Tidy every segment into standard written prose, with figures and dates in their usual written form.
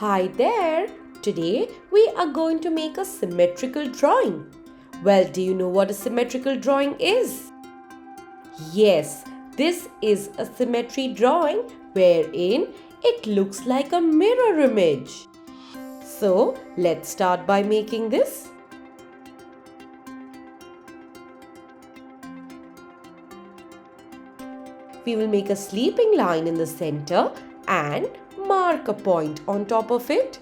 Hi there! Today we are going to make a symmetrical drawing. Well, do you know what a symmetrical drawing is? Yes, this is a symmetry drawing wherein it looks like a mirror image. So, let's start by making this. We will make a sleeping line in the center and mark a point on top of it.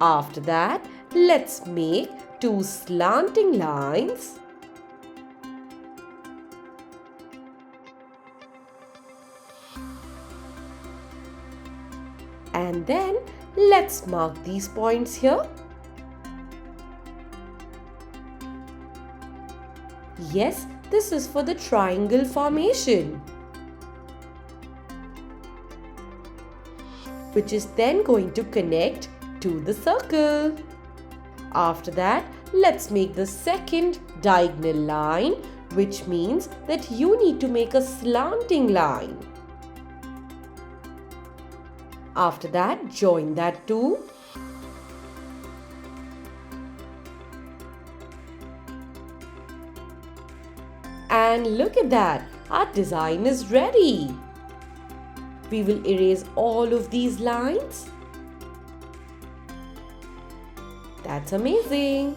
After that, let's make two slanting lines. And then let's mark these points here. Yes, this is for the triangle formation, which is then going to connect to the circle. After that, let's make the second diagonal line, which means that you need to make a slanting line. After that, join that too. And look at that, our design is ready. We will erase all of these lines. That's amazing.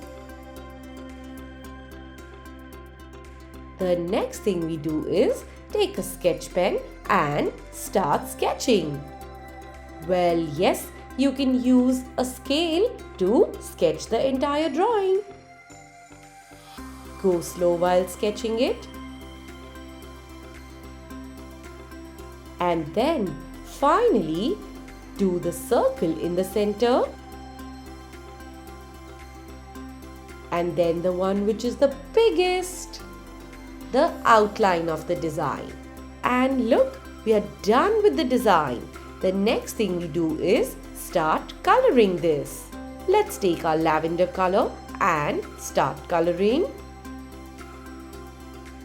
The next thing we do is take a sketch pen and start sketching. Well, yes, you can use a scale to sketch the entire drawing. Go slow while sketching it. And then finally do the circle in the center. And then the one which is the biggest, the outline of the design. And look, we are done with the design. The next thing we do is start coloring this. Let's take our lavender color and start coloring.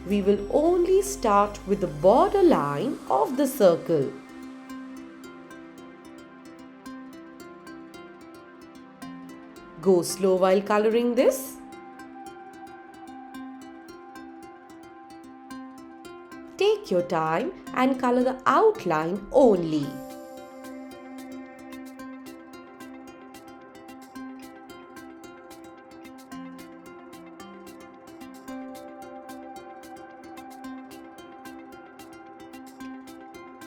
We will only start with the border line of the circle. Go slow while coloring this. Take your time and color the outline only.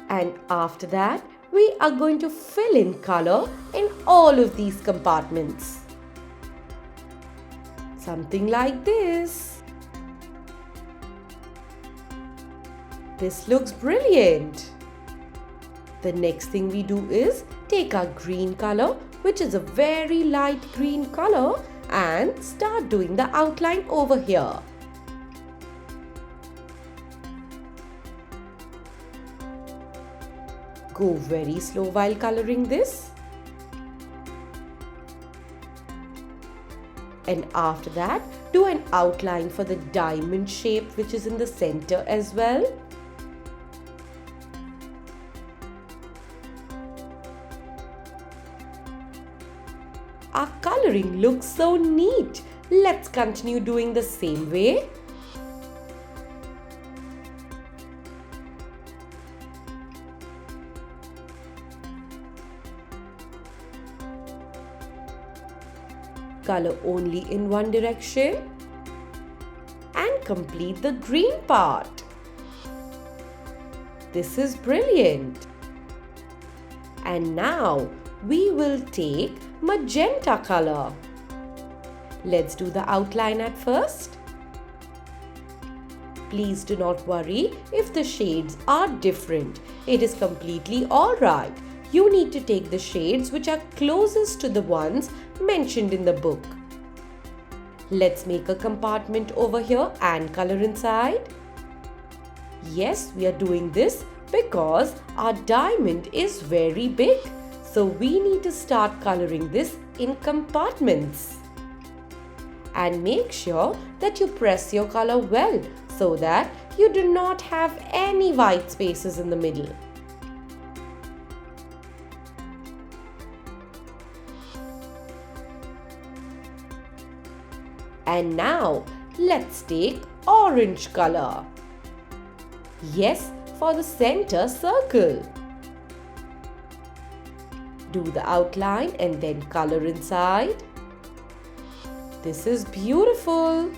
And after that, we are going to fill in color in all of these compartments. Something like this. This looks brilliant. The next thing we do is take our green color, which is a very light green color, and start doing the outline over here. Go very slow while coloring this. And after that, do an outline for the diamond shape which is in the center as well. Our coloring looks so neat. Let's continue doing the same way. Color only in one direction and complete the green part. This is brilliant. And now we will take magenta color. Let's do the outline at first. Please do not worry if the shades are different. It is completely alright. You need to take the shades which are closest to the ones mentioned in the book. Let's make a compartment over here and color inside. Yes, we are doing this because our diamond is very big. So we need to start coloring this in compartments. And make sure that you press your color well so that you do not have any white spaces in the middle. And now let's take orange color. Yes, for the center circle. Do the outline and then color inside. This is beautiful.